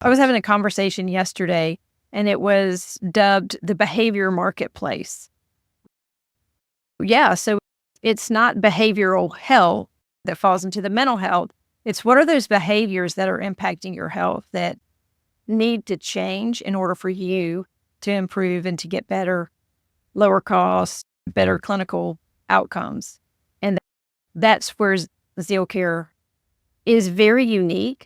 I was having a conversation yesterday, and it was dubbed the behavior marketplace. Yeah, so it's not behavioral health that falls into the mental health. It's what are those behaviors that are impacting your health that need to change in order for you to improve and to get better, lower costs, better clinical outcomes. And that's where Zeal Care is very unique.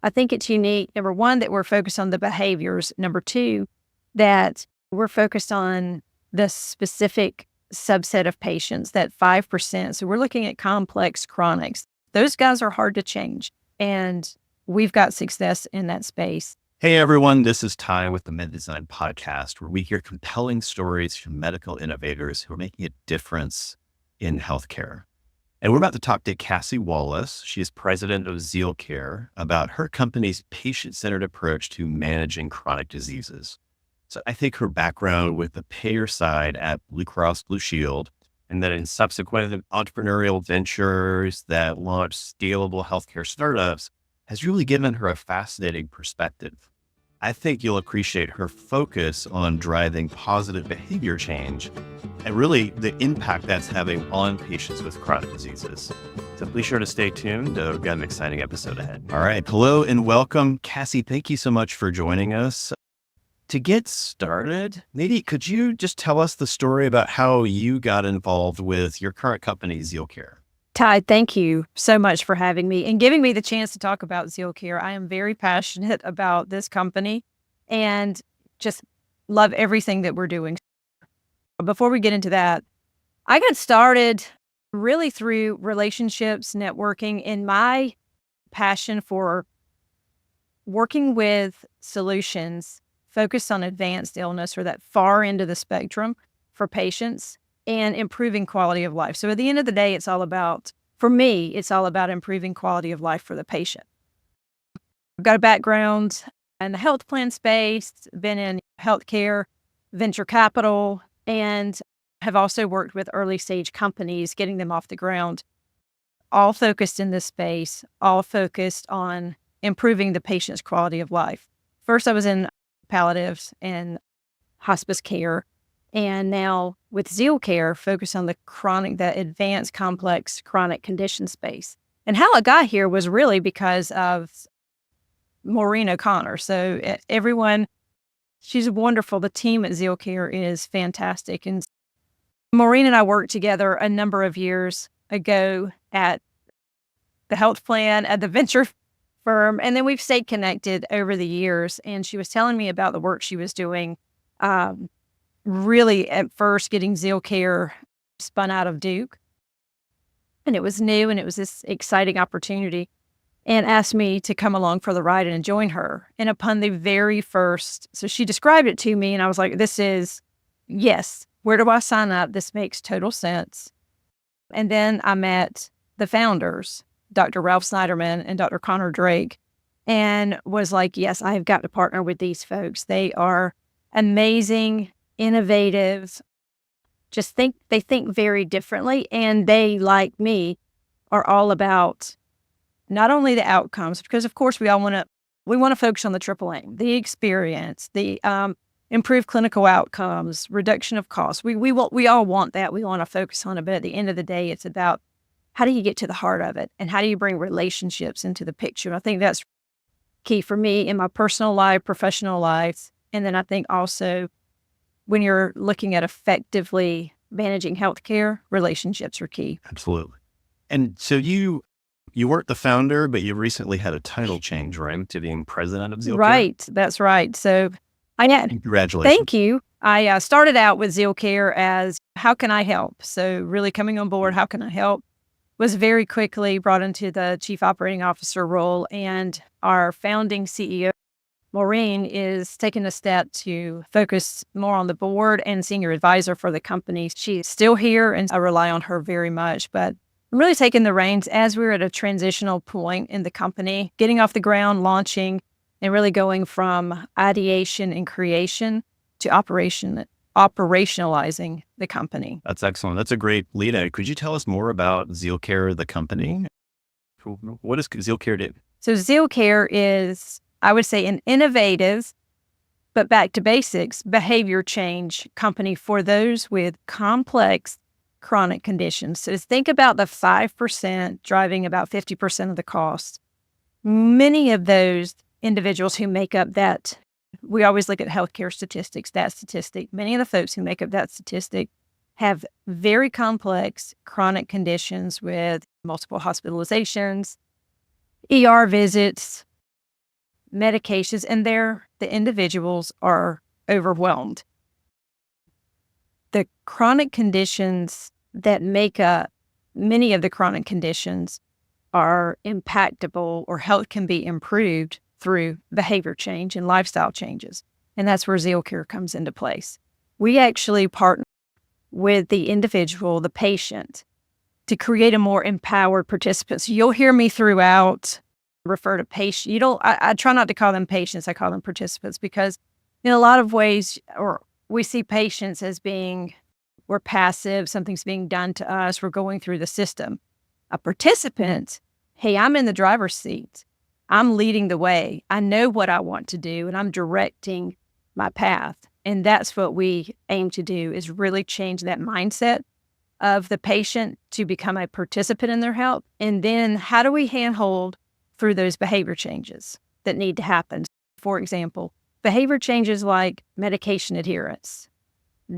I think it's unique, number one, that we're focused on the behaviors. Number two, that we're focused on the specific subset of patients, that 5%. So we're looking at complex chronics. Those guys are hard to change. And we've got success in that space. Hey everyone, this is Ty with the Med Design Podcast, where we hear compelling stories from medical innovators who are making a difference in healthcare. And we're about to talk to Cassie Wallace. She is president of Zeal Care, about her company's patient-centered approach to managing chronic diseases. So I think her background with the payer side at Blue Cross Blue Shield, and then in subsequent entrepreneurial ventures that launched scalable healthcare startups, has really given her a fascinating perspective. I think you'll appreciate her focus on driving positive behavior change and really the impact that's having on patients with chronic diseases. So be sure to stay tuned. We've got an exciting episode ahead. All right. Hello and welcome. Cassie, thank you so much for joining us. To get started, maybe could you just tell us the story about how you got involved with your current company, Zeal Care? Ty, thank you so much for having me and giving me the chance to talk about Zeal Care. I am very passionate about this company and just love everything that we're doing. Before we get into that, I got started really through relationships, networking, and my passion for working with solutions focused on advanced illness or that far end of the spectrum for patients and improving quality of life. So at the end of the day, it's all about, for me, it's all about improving quality of life for the patient. I've got a background in the health plan space, been in healthcare, venture capital, and have also worked with early stage companies, getting them off the ground, all focused in this space, all focused on improving the patient's quality of life. First, I was in palliatives and hospice care, and now with Zeal Care, focus on the advanced complex chronic condition space. And how I got here was really because of Maureen O'Connor. So everyone, she's wonderful. The team at Zeal Care is fantastic. And Maureen and I worked together a number of years ago at the health plan, at the venture firm, and then we've stayed connected over the years. And she was telling me about the work she was doing, really at first getting Zeal Care spun out of Duke. And it was new and it was this exciting opportunity, and asked me to come along for the ride and join her. And upon the very first, so she described it to me and I was like, yes, where do I sign up? This makes total sense. And then I met the founders, Dr. Ralph Snyderman and Dr. Connor Drake, and was like, yes, I've got to partner with these folks. They are amazing, innovative, they think very differently. And they, like me, are all about not only the outcomes, because of course we want to focus on the triple aim, the experience, the improved clinical outcomes, reduction of costs. We all want that. We want to focus on it. But at the end of the day, it's about how do you get to the heart of it and how do you bring relationships into the picture? And I think that's key for me in my personal life, professional life. And then I think also when you're looking at effectively managing healthcare, relationships are key. Absolutely. And so you weren't the founder, but you recently had a title change, right, to being president of Zeal Care? Right. That's right. So Congratulations. Thank you. I started out with Zeal Care as how can I help? So really coming on board, how can I help? Was very quickly brought into the chief operating officer role, and our founding CEO, Maureen, is taking a step to focus more on the board and senior advisor for the company. She's still here and I rely on her very much, but I'm really taking the reins as we're at a transitional point in the company, getting off the ground, launching, and really going from ideation and creation to operationalizing the company. That's excellent. That's a great lead-in. Could you tell us more about Zeal Care, the company? What does Zeal Care do? So Zeal Care is I would say, an innovative, but back to basics, behavior change company for those with complex chronic conditions. So think about the 5% driving about 50% of the cost. Many of those individuals who make up that, we always look at healthcare statistics, that statistic. Many of the folks who make up that statistic have very complex chronic conditions with multiple hospitalizations, ER visits, medications, and the individuals are overwhelmed. The chronic conditions that make up many of the chronic conditions are impactable, or health can be improved through behavior change and lifestyle changes. And that's where Zeal Care comes into place. We actually partner with the individual, the patient, to create a more empowered participant. So you'll hear me throughout refer to patient. I try not to call them patients. I call them participants, because in a lot of ways, or we see patients as being, we're passive, something's being done to us, we're going through the system. A participant, hey, I'm in the driver's seat. I'm leading the way. I know what I want to do, and I'm directing my path. And that's what we aim to do, is really change that mindset of the patient to become a participant in their health. And then how do we handhold through those behavior changes that need to happen? For example, behavior changes like medication adherence,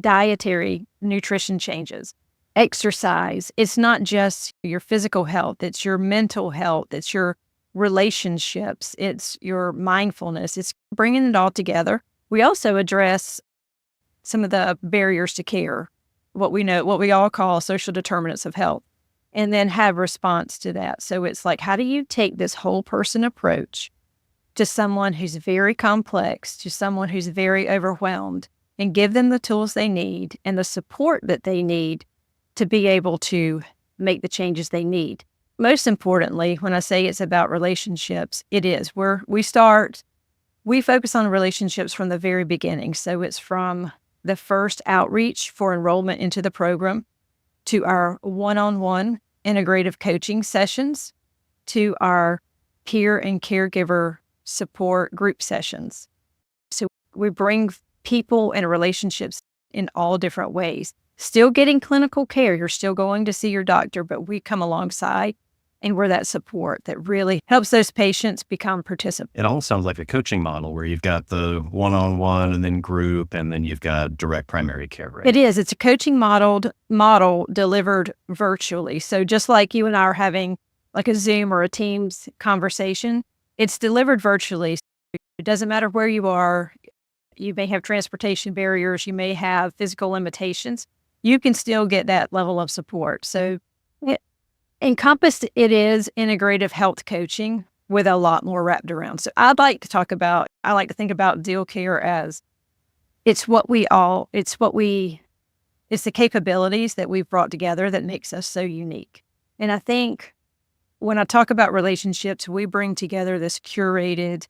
dietary nutrition changes, exercise. It's not just your physical health, it's your mental health, it's your relationships, it's your mindfulness, it's bringing it all together. We also address some of the barriers to care, what we all call social determinants of health, and then have response to that. So it's like, how do you take this whole person approach to someone who's very complex, to someone who's very overwhelmed, and give them the tools they need and the support that they need to be able to make the changes they need. Most importantly, when I say it's about relationships, it is. We focus on relationships from the very beginning. So it's from the first outreach for enrollment into the program, to our one-on-one integrative coaching sessions, to our peer and caregiver support group sessions. So we bring people and relationships in all different ways. Still getting clinical care. You're still going to see your doctor, but we come alongside and we're that support that really helps those patients become participants. It all sounds like a coaching model where you've got the one-on-one and then group, and then you've got direct primary care, right? It is. It's a coaching model delivered virtually. So just like you and I are having like a Zoom or a Teams conversation, it's delivered virtually. It doesn't matter where you are. You may have transportation barriers. You may have physical limitations. You can still get that level of support. So encompassed, it is integrative health coaching with a lot more wrapped around. So I like to think about Zeal Care as it's the capabilities that we've brought together that makes us so unique. And I think when I talk about relationships, we bring together this curated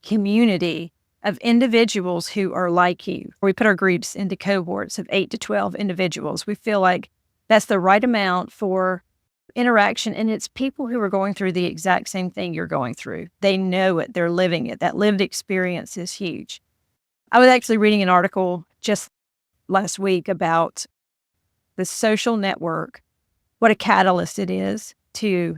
community of individuals who are like you. We put our groups into cohorts of 8 to 12 individuals. We feel like that's the right amount for interaction, and it's people who are going through the exact same thing you're going through. They know it, they're living it. That lived experience is huge. I was actually reading an article just last week about the social network, what a catalyst it is to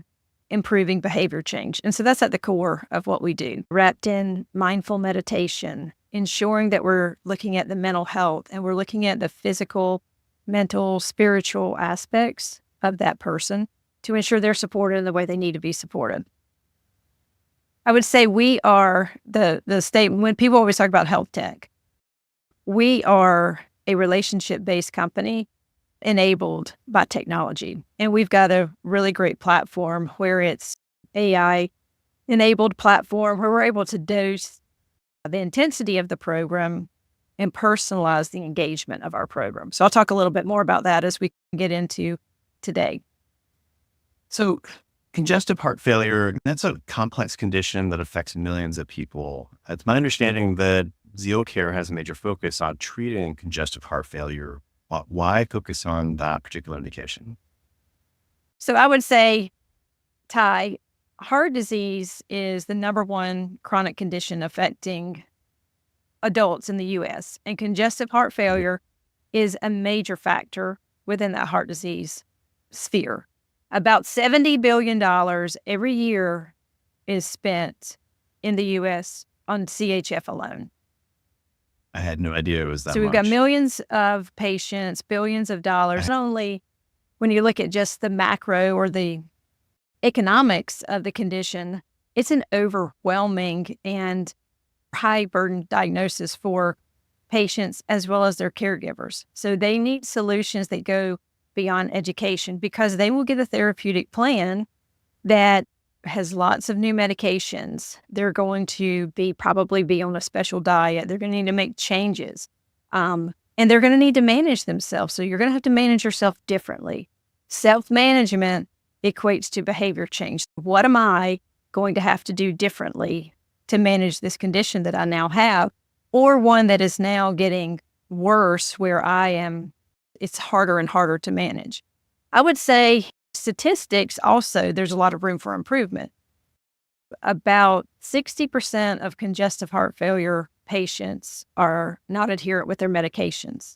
improving behavior change. And so that's at the core of what we do, wrapped in mindful meditation, ensuring that we're looking at the mental health and we're looking at the physical, mental, spiritual aspects of that person to ensure they're supported in the way they need to be supported. I would say we are the state, when people always talk about health tech, we are a relationship-based company enabled by technology. And we've got a really great platform where it's AI-enabled platform where we're able to dose the intensity of the program and personalize the engagement of our program. So I'll talk a little bit more about that as we get into today. So congestive heart failure, that's a complex condition that affects millions of people. It's my understanding that Zeal Care has a major focus on treating congestive heart failure. Why focus on that particular indication? So I would say, Ty, heart disease is the number one chronic condition affecting adults in the U.S., and congestive heart failure is a major factor within that heart disease sphere. About $70 billion every year is spent in the U.S. on CHF alone. I had no idea it was that So we've much. got millions of patients, billions of dollars. Not only when you look at just the macro or the economics of the condition, it's an overwhelming and high burden diagnosis for patients as well as their caregivers. So they need solutions that go beyond education, because they will get a therapeutic plan that has lots of new medications. They're going to probably be on a special diet. They're going to need to make changes. And they're going to need to manage themselves. So you're going to have to manage yourself differently. Self-management equates to behavior change. What am I going to have to do differently to manage this condition that I now have, or one that is now getting worse where it's harder and harder to manage? I would say statistics also, there's a lot of room for improvement. About 60% of congestive heart failure patients are not adherent with their medications.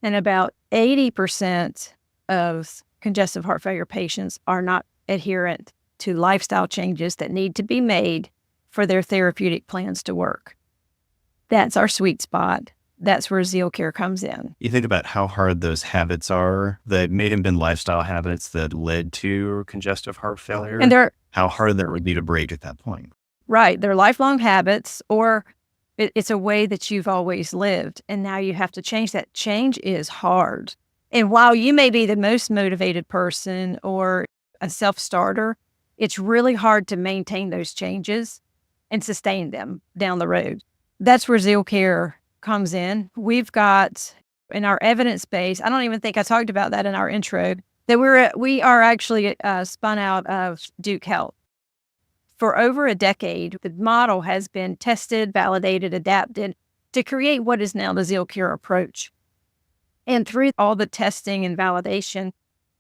And about 80% of congestive heart failure patients are not adherent to lifestyle changes that need to be made for their therapeutic plans to work. That's our sweet spot. That's where Zeal Care comes in. You think about how hard those habits are that may have been lifestyle habits that led to congestive heart failure, And how hard that would be to break at that point. right, they're lifelong habits, or it's a way that you've always lived, and now you have to change that. Change is hard. And while you may be the most motivated person or a self-starter, it's really hard to maintain those changes and sustain them down the road. That's where Zeal Care comes in. We've got in our evidence base, I don't even think I talked about that in our intro, that we are actually spun out of Duke Health. For over a decade, the model has been tested, validated, adapted to create what is now the Zeal Care approach. And through all the testing and validation,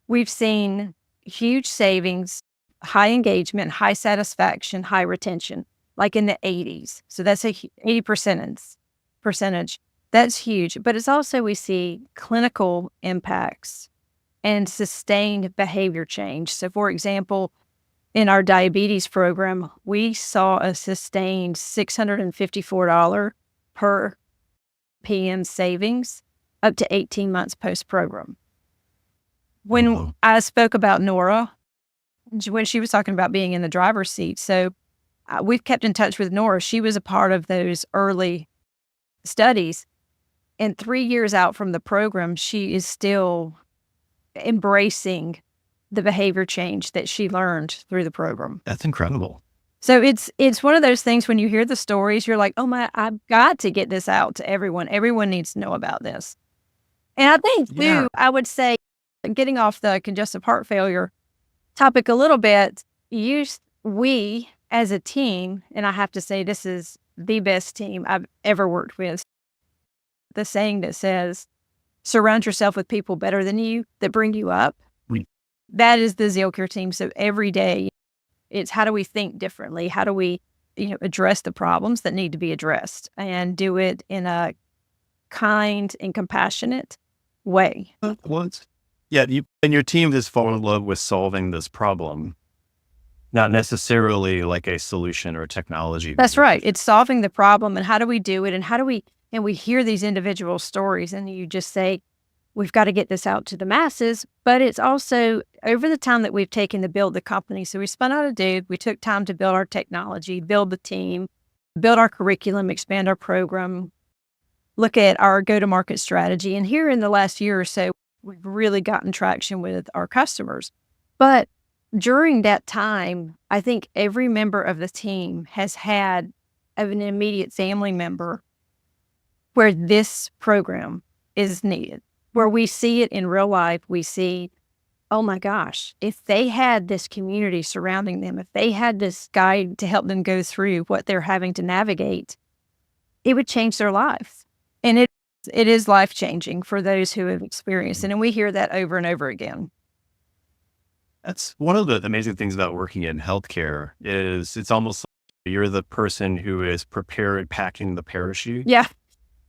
we've seen huge savings, high engagement, high satisfaction, high retention, like in the 80s. So that's a 80% percentage. That's huge. But it's also, we see clinical impacts and sustained behavior change. So for example, in our diabetes program, we saw a sustained $654 per PM savings up to 18 months post-program. When I spoke about Nora, when she was talking about being in the driver's seat, so we've kept in touch with Nora. She was a part of those early studies. And 3 years out from the program, she is still embracing the behavior change that she learned through the program. That's incredible. So it's one of those things when you hear the stories, you're like, oh my, I've got to get this out to everyone. Everyone needs to know about this. And I think too, I would say, getting off the congestive heart failure topic a little bit, we as a team, and I have to say this is the best team I've ever worked with, the saying that says, surround yourself with people better than you that bring you up. That is the Zeal Care team. So every day, it's how do we think differently? How do we, address the problems that need to be addressed and do it in a kind and compassionate way? Yeah, you and your team has fallen in love with solving this problem, not necessarily like a solution or technology. That's right. It's solving the problem, and how do we do it? And we hear these individual stories, and you just say, we've got to get this out to the masses. But it's also over the time that we've taken to build the company. So we spun out of Duke. We took time to build our technology, build the team, build our curriculum, expand our program, look at our go-to-market strategy. And here in the last year or so, we've really gotten traction with our customers. But during that time, I think every member of the team has had an immediate family member where this program is needed, where we see it in real life. We see, oh my gosh, if they had this community surrounding them, if they had this guide to help them go through what they're having to navigate, it would change their life. And it is life-changing for those who have experienced it. And we hear that over and over again. That's one of the amazing things about working in healthcare is it's almost like you're the person who is prepared packing the parachute. Yeah,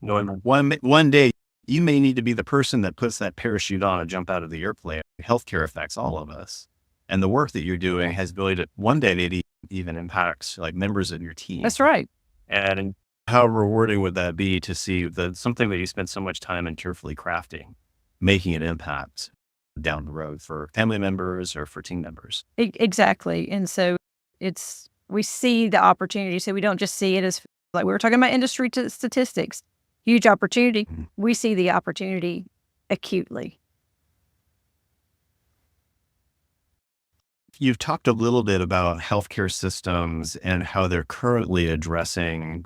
Knowing one day you may need to be the person that puts that parachute on and jump out of the airplane. Healthcare affects all of us. And the work that you're doing has ability to one day it even impacts like members of your team. that's right. And how rewarding would that be to see that something that you spent so much time and carefully crafting, making an impact down the road for family members or for team members? Exactly. And so we see the opportunity. So we don't just see it as like we were talking about industry statistics, huge opportunity. Mhm. We see the opportunity acutely. You've talked a little bit about healthcare systems and how they're currently addressing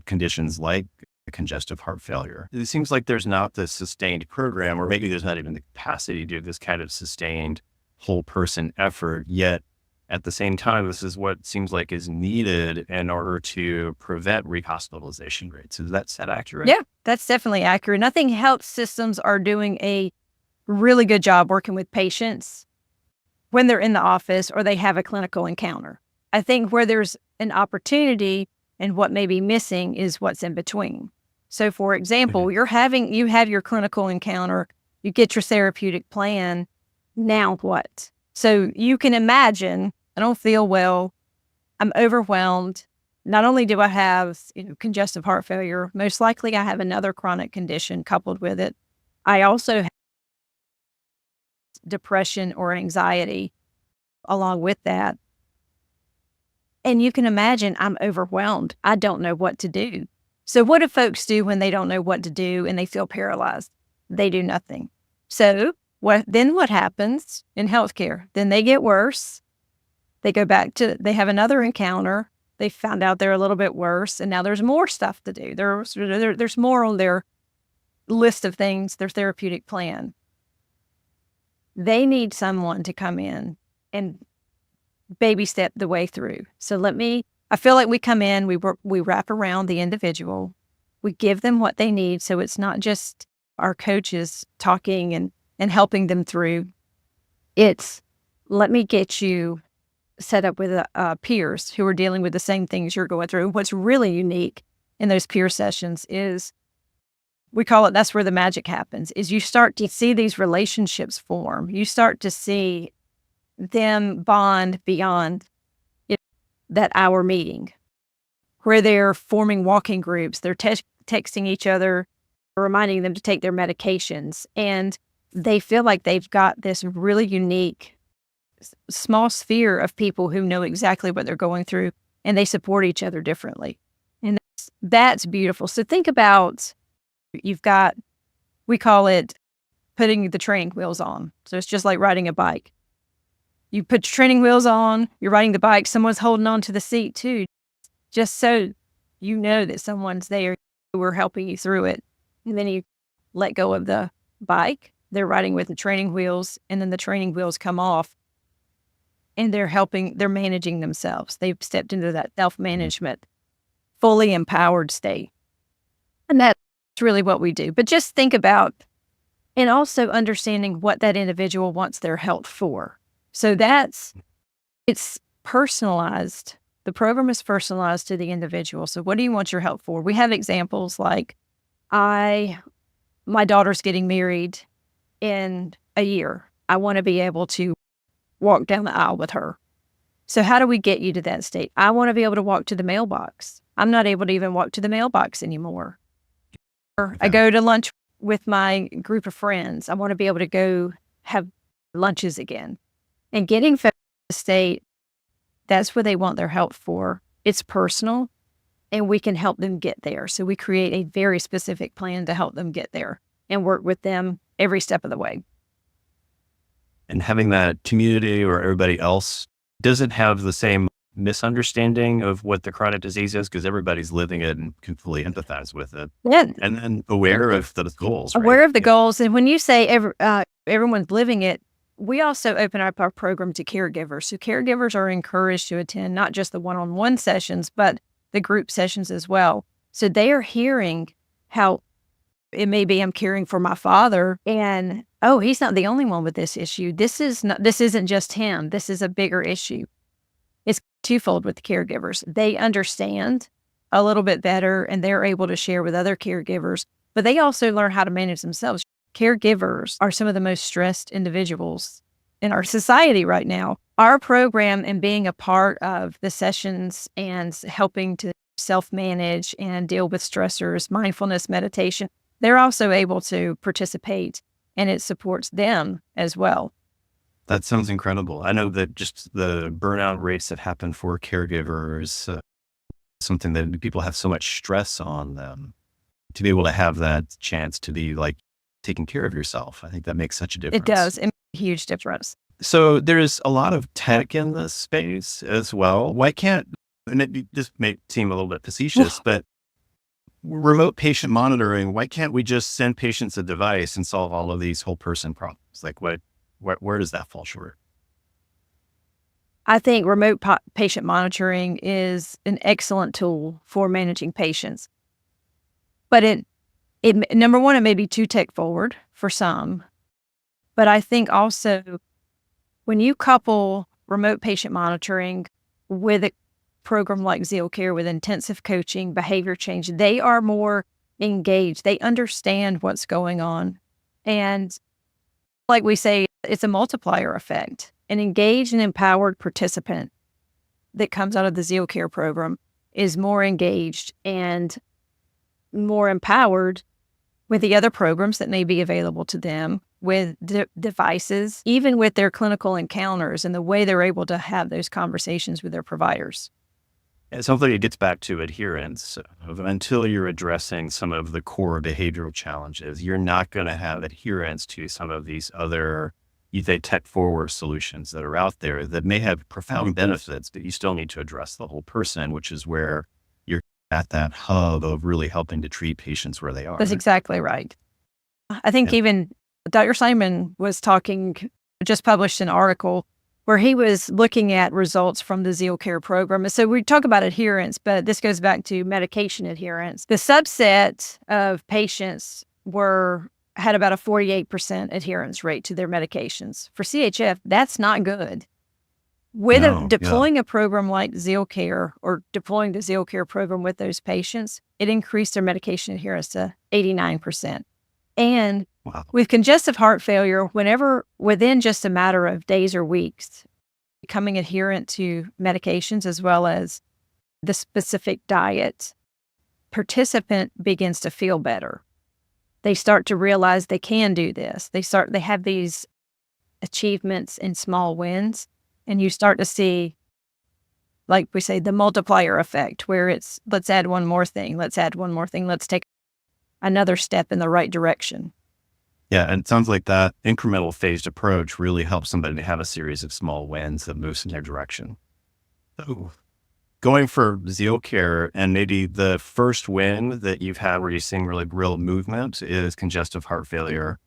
conditions like congestive heart failure. It seems like there's not this sustained program, or maybe there's not even the capacity to do this kind of sustained whole person effort. Yet at the same time, this is what seems like is needed in order to prevent rehospitalization rates. Is that accurate? Yeah, that's definitely accurate. And I think health systems are doing a really good job working with patients when they're in the office or they have a clinical encounter. I think where there's an opportunity and what may be missing is what's in between. So for example, you have your clinical encounter, you get your therapeutic plan. Now what? So you can imagine, I don't feel well, I'm overwhelmed. Not only do I have congestive heart failure, most likely I have another chronic condition coupled with it. I also have depression or anxiety along with that. And you can imagine I'm overwhelmed. I don't know what to do. So what do folks do when they don't know what to do and they feel paralyzed? They do nothing. So what happens in healthcare? Then they get worse. They they have another encounter. They found out they're a little bit worse, and now there's more stuff to do. There's more on their list of things, their therapeutic plan. They need someone to come in and baby step the way through. So I feel like we come in, we wrap around the individual, we give them what they need. So it's not just our coaches talking and helping them through. It's let me get you set up with peers who are dealing with the same things you're going through. What's really unique in those peer sessions is we call it, that's where the magic happens, is you start to see these relationships form. You start to see them bond beyond that hour meeting where they're forming walking groups. They're texting each other, reminding them to take their medications. And they feel like they've got this really unique small sphere of people who know exactly what they're going through, and they support each other differently. And that's beautiful. So think about, we call it putting the training wheels on. So it's just like riding a bike. You put your training wheels on, you're riding the bike, someone's holding on to the seat too, just so you know that someone's there who are helping you through it. And then you let go of the bike, they're riding with the training wheels, and then the training wheels come off and they're managing themselves. They've stepped into that self-management, fully empowered state. And that's really what we do. But just think about, and also understanding what that individual wants their health for. So it's personalized. The program is personalized to the individual. So what do you want your help for? We have examples like my daughter's getting married in a year. I want to be able to walk down the aisle with her. So how do we get you to that state? I want to be able to walk to the mailbox. I'm not able to even walk to the mailbox anymore. Or I go to lunch with my group of friends. I want to be able to go have lunches again. And getting folks to the state, that's what they want their help for. It's personal, and we can help them get there. So we create a very specific plan to help them get there and work with them every step of the way. And having that community or everybody else doesn't have the same misunderstanding of what the chronic disease is, because everybody's living it and can fully empathize with it. Yeah. And then aware of the goals. Aware of the goals. And when you say everyone's living it, we also open up our program to caregivers. So caregivers are encouraged to attend not just the one-on-one sessions, but the group sessions as well. So they are hearing how it may be I'm caring for my father, and oh, he's not the only one with this issue. This isn't just him. This is a bigger issue. It's twofold with the caregivers. They understand a little bit better and they're able to share with other caregivers, but they also learn how to manage themselves. Caregivers are some of the most stressed individuals in our society right now. Our program and being a part of the sessions and helping to self-manage and deal with stressors, mindfulness, meditation, they're also able to participate and it supports them as well. That sounds incredible. I know that just the burnout rates that happen for caregivers, something that people have so much stress on them, to be able to have that chance to be like taking care of yourself. I think that makes such a difference. It does. It makes a huge difference. So there's a lot of tech in this space as well. Why can't, and this may seem a little bit facetious, but remote patient monitoring, why can't we just send patients a device and solve all of these whole person problems? Like where does that fall short? I think remote patient monitoring is an excellent tool for managing patients. But it number one, it may be too tech forward for some. But I think also when you couple remote patient monitoring with a program like Zeal Care with intensive coaching, behavior change, they are more engaged. They understand what's going on. And like we say, it's a multiplier effect. An engaged and empowered participant that comes out of the Zeal Care program is more engaged and more empowered with the other programs that may be available to them, with devices, even with their clinical encounters and the way they're able to have those conversations with their providers. It sounds like it gets back to adherence. Until you're addressing some of the core behavioral challenges, you're not going to have adherence to some of these other, tech forward solutions that are out there that may have profound benefits, but you still need to address the whole person, which is where you're at that hub of really helping to treat patients where they are. That's exactly right. I think even Dr. Simon was just published an article where he was looking at results from the Zeal Care program. And so we talk about adherence, but this goes back to medication adherence. The subset of patients had about a 48% adherence rate to their medications. For CHF, that's not good. With deploying a program like Zeal Care or deploying the Zeal Care program with those patients, it increased their medication adherence to 89%. And with congestive heart failure, within just a matter of days or weeks, becoming adherent to medications as well as the specific diet, participant begins to feel better. They start to realize they can do this. They have these achievements and small wins, and you start to see, like we say, the multiplier effect, where it's, let's add one more thing, let's take another step in the right direction. Yeah, and it sounds like that incremental phased approach really helps somebody to have a series of small wins that moves in their direction. So going for Zeal Care, and maybe the first win that you've had where you're seeing really real movement is congestive heart failure.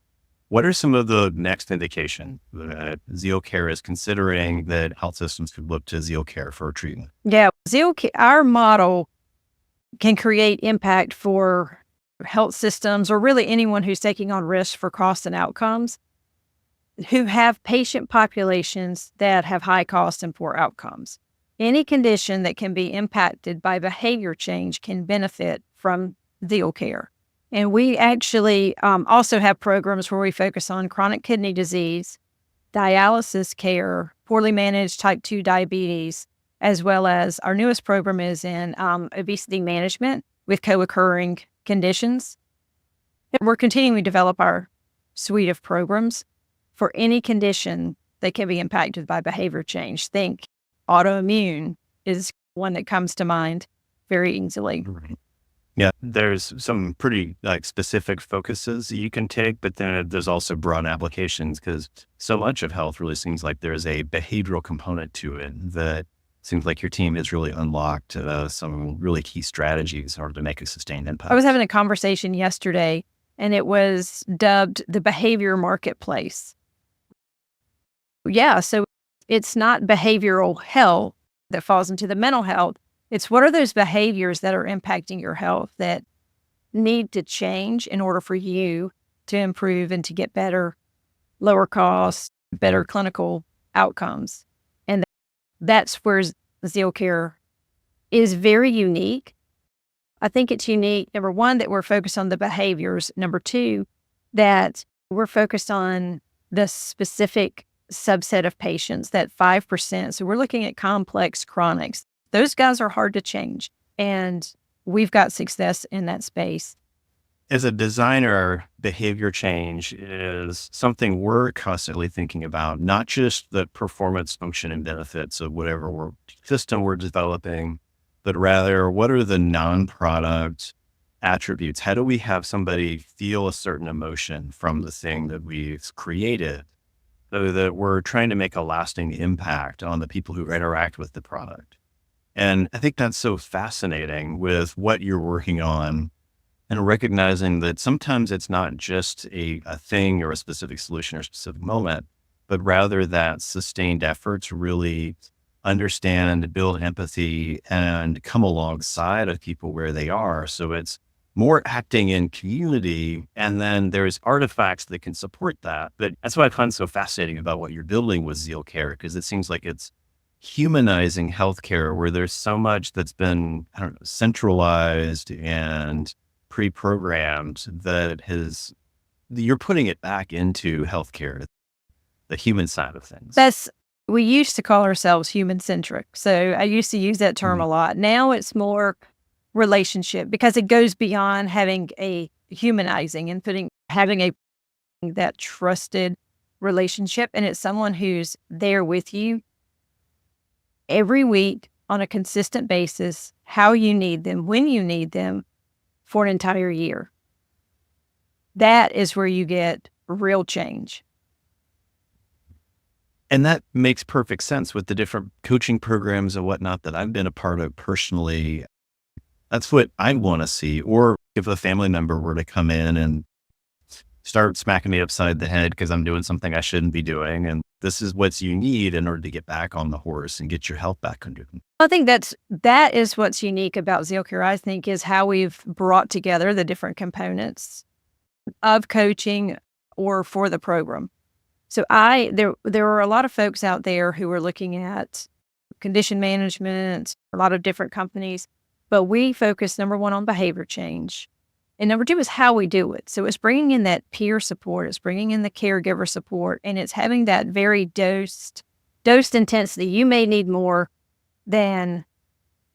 What are some of the next indication that Zeal Care is considering that health systems could look to Zeal Care for treatment? Yeah, Zeal Care, our model can create impact for health systems or really anyone who's taking on risks for cost and outcomes, who have patient populations that have high cost and poor outcomes. Any condition that can be impacted by behavior change can benefit from Zeal Care. And we actually also have programs where we focus on chronic kidney disease, dialysis care, poorly managed type 2 diabetes, as well as our newest program is in obesity management with co-occurring conditions. We're continuing to develop our suite of programs for any condition that can be impacted by behavior change. Think autoimmune is one that comes to mind very easily. Yeah, there's some pretty specific focuses you can take, but then there's also broad applications because so much of health really seems like there's a behavioral component to it that seems like your team has really unlocked some really key strategies in order to make a sustained impact. I was having a conversation yesterday, and it was dubbed the behavior marketplace. Yeah, so it's not behavioral health that falls into the mental health. It's what are those behaviors that are impacting your health that need to change in order for you to improve and to get better lower costs, better clinical outcomes. And that's where Zeal Care is very unique. I think it's unique, number one, that we're focused on the behaviors. Number two, that we're focused on the specific subset of patients, that 5%. So we're looking at complex chronics. Those guys are hard to change. And we've got success in that space. As a designer, behavior change is something we're constantly thinking about, not just the performance, function, and benefits of whatever system we're developing, but rather what are the non-product attributes? How do we have somebody feel a certain emotion from the thing that we've created so that we're trying to make a lasting impact on the people who interact with the product? And I think that's so fascinating with what you're working on, and recognizing that sometimes it's not just a thing or a specific solution or a specific moment, but rather that sustained efforts really understand, build empathy, and come alongside of people where they are. So it's more acting in community, and then there's artifacts that can support that. But that's what I find so fascinating about what you're building with Zeal Care, because it seems like it's humanizing healthcare where there's so much that's been, I don't know, centralized and pre-programmed that you're putting it back into healthcare, the human side of things. We used to call ourselves human-centric. So I used to use that term a lot. Now it's more relationship, because it goes beyond having a humanizing and having that trusted relationship. And it's someone who's there with you every week on a consistent basis, how you need them, when you need them, for an entire year. That is where you get real change. And that makes perfect sense with the different coaching programs and whatnot that I've been a part of personally. That's what I want to see. Or if a family member were to come in and start smacking me upside the head because I'm doing something I shouldn't be doing, and this is what you need in order to get back on the horse and get your health back under control. I think that is what's unique about Zeal Care, I think, is how we've brought together the different components of coaching or for the program. So there are a lot of folks out there who are looking at condition management, a lot of different companies, but we focus, number one, on behavior change. And number two is how we do it. So it's bringing in that peer support, it's bringing in the caregiver support, and it's having that very dosed intensity. You may need more than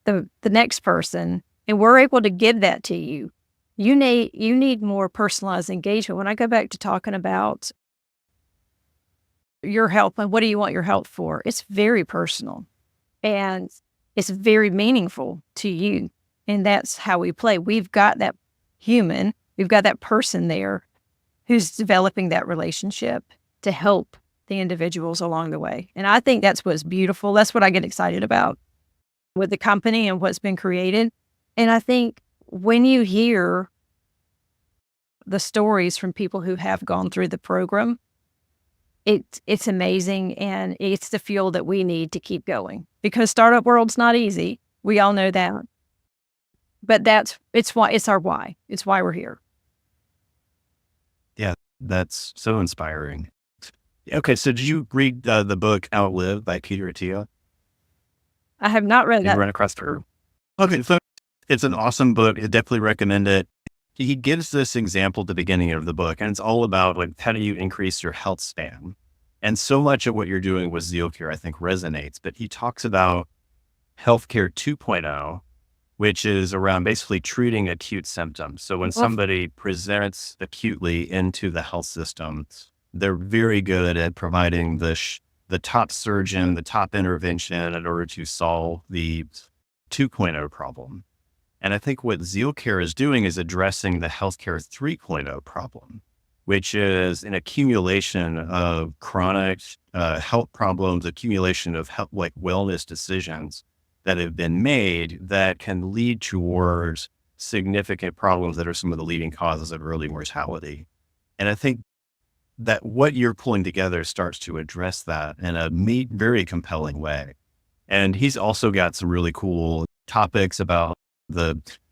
the next person, and we're able to give that to you. You need more personalized engagement. When I go back to talking about your health and what do you want your health for, it's very personal and it's very meaningful to you. And that's how we play. We've got that human, we've got that person there who's developing that relationship to help the individuals along the way. And I think that's what's beautiful. That's what I get excited about with the company and what's been created. And I think when you hear the stories from people who have gone through the program, it's amazing, and it's the fuel that we need to keep going, because startup world's not easy. We all know that. But it's our why. It's why we're here. Yeah, that's so inspiring. Okay, so did you read the book Outlive by Peter Attia? I have not read that. You ran across her. Okay, so it's an awesome book. I definitely recommend it. He gives this example at the beginning of the book, and it's all about like, how do you increase your health span? And so much of what you're doing with Zeal Care, I think, resonates. But he talks about healthcare 2.0, which is around basically treating acute symptoms. So when somebody presents acutely into the health system, they're very good at providing the top surgeon, the top intervention in order to solve the 2.0 problem. And I think what Zeal Care is doing is addressing the healthcare 3.0 problem, which is an accumulation of chronic health problems, accumulation of health, like wellness decisions that have been made that can lead towards significant problems that are some of the leading causes of early mortality. And I think that what you're pulling together starts to address that in a very compelling way. And he's also got some really cool topics about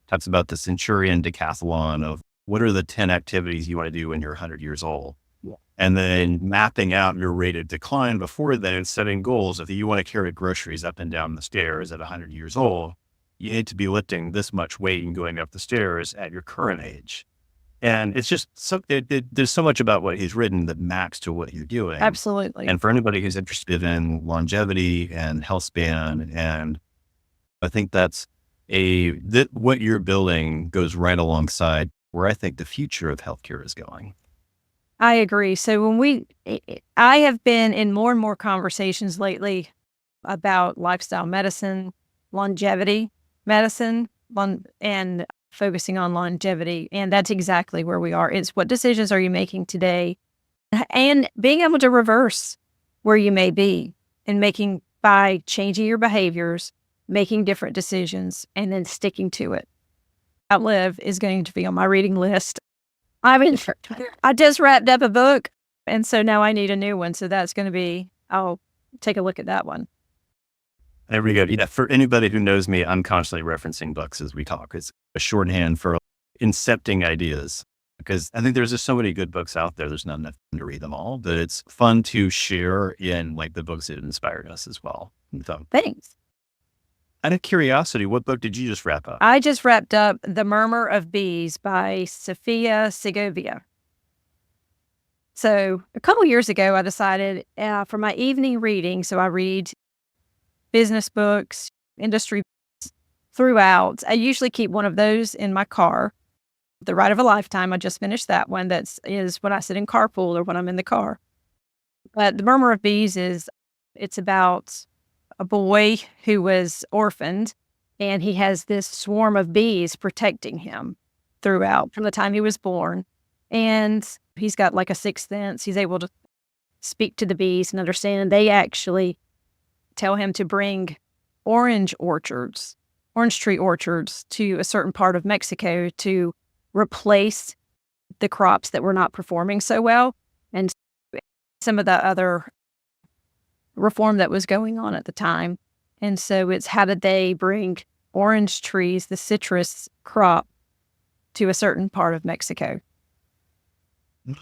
talks about the Centurion Decathlon of what are the 10 activities you want to do when you're 100 years old. Yeah. and then mapping out your rate of decline before then and setting goals. If you want to carry groceries up and down the stairs at 100 years old, you need to be lifting this much weight and going up the stairs at your current age. And it's just there's so much about what he's written that maps to what you're doing. Absolutely. And for anybody who's interested in longevity and health span, and I think that's what you're building goes right alongside where I think the future of healthcare is going. I agree. So I have been in more and more conversations lately about lifestyle medicine, longevity medicine, and focusing on longevity. And that's exactly where we are. It's what decisions are you making today, and being able to reverse where you may be and by changing your behaviors, making different decisions, and then sticking to it. Outlive is going to be on my reading list. I just wrapped up a book, and so now I need a new one. So that's going to be, I'll take a look at that one. There we go. Yeah, for anybody who knows me, I'm constantly referencing books as we talk. It's a shorthand for incepting ideas, because I think there's just so many good books out there. There's not enough time to read them all, but it's fun to share in like the books that inspired us as well. So, Thanks. out of curiosity, what book did you just wrap up? I just wrapped up The Murmur of Bees by Sofia Segovia. So a couple years ago, I decided for my evening reading, so I read business books, industry books throughout. I usually keep one of those in my car. The Ride of a Lifetime, I just finished that one. Is when I sit in carpool or when I'm in the car. But The Murmur of Bees it's about a boy who was orphaned, and he has this swarm of bees protecting him throughout from the time he was born. And he's got like a sixth sense. He's able to speak to the bees and understand. They actually tell him to bring orange tree orchards to a certain part of Mexico to replace the crops that were not performing so well, and some of the other reform that was going on at the time. And so it's how did they bring orange trees, the citrus crop, to a certain part of Mexico.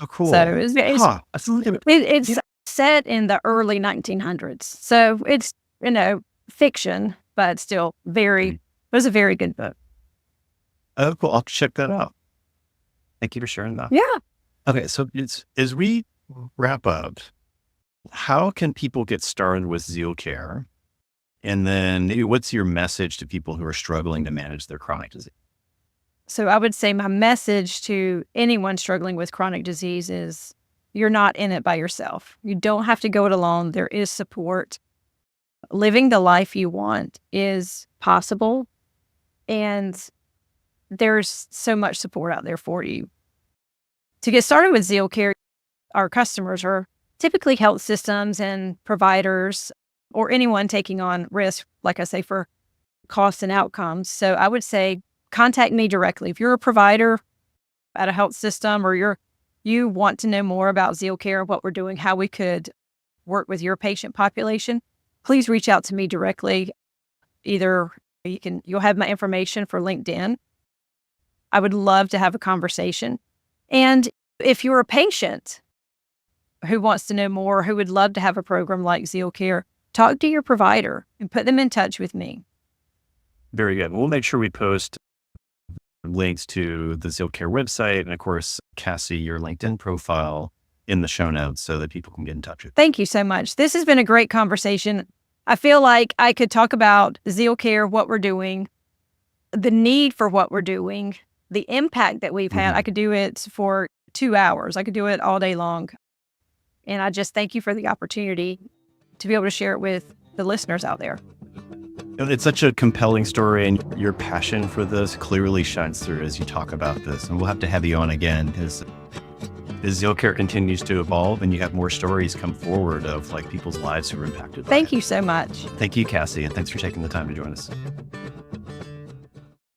Oh, cool. So it's set in the early 1900s. So it's, fiction, but still it was a very good book. Oh, cool. I'll check that out. Thank you for sharing that. Yeah. Okay. So as we wrap up, how can people get started with Zeal Care? And then maybe what's your message to people who are struggling to manage their chronic disease? So I would say my message to anyone struggling with chronic disease is you're not in it by yourself. You don't have to go it alone. There is support. Living the life you want is possible, and there's so much support out there for you. To get started with Zeal Care, our customers are typically health systems and providers, or anyone taking on risk, like I say, for costs and outcomes. So I would say contact me directly. If you're a provider at a health system, or you want to know more about Zeal Care, what we're doing, how we could work with your patient population, please reach out to me directly. Either you'll have my information for LinkedIn. I would love to have a conversation. And if you're a patient who wants to know more, who would love to have a program like Zeal Care, talk to your provider and put them in touch with me. Very good. We'll make sure we post links to the Zeal Care website and, of course, Cassie, your LinkedIn profile in the show notes so that people can get in touch with you. Thank you so much. This has been a great conversation. I feel like I could talk about Zeal Care, what we're doing, the need for what we're doing, the impact that we've had. I could do it for 2 hours. I could do it all day long. And I just thank you for the opportunity to be able to share it with the listeners out there. It's such a compelling story, and your passion for this clearly shines through as you talk about this. And we'll have to have you on again as Zeal Care continues to evolve and you have more stories come forward of like people's lives who were impacted by Thank it. you so much. Thank you, Cassie, and thanks for taking the time to join us.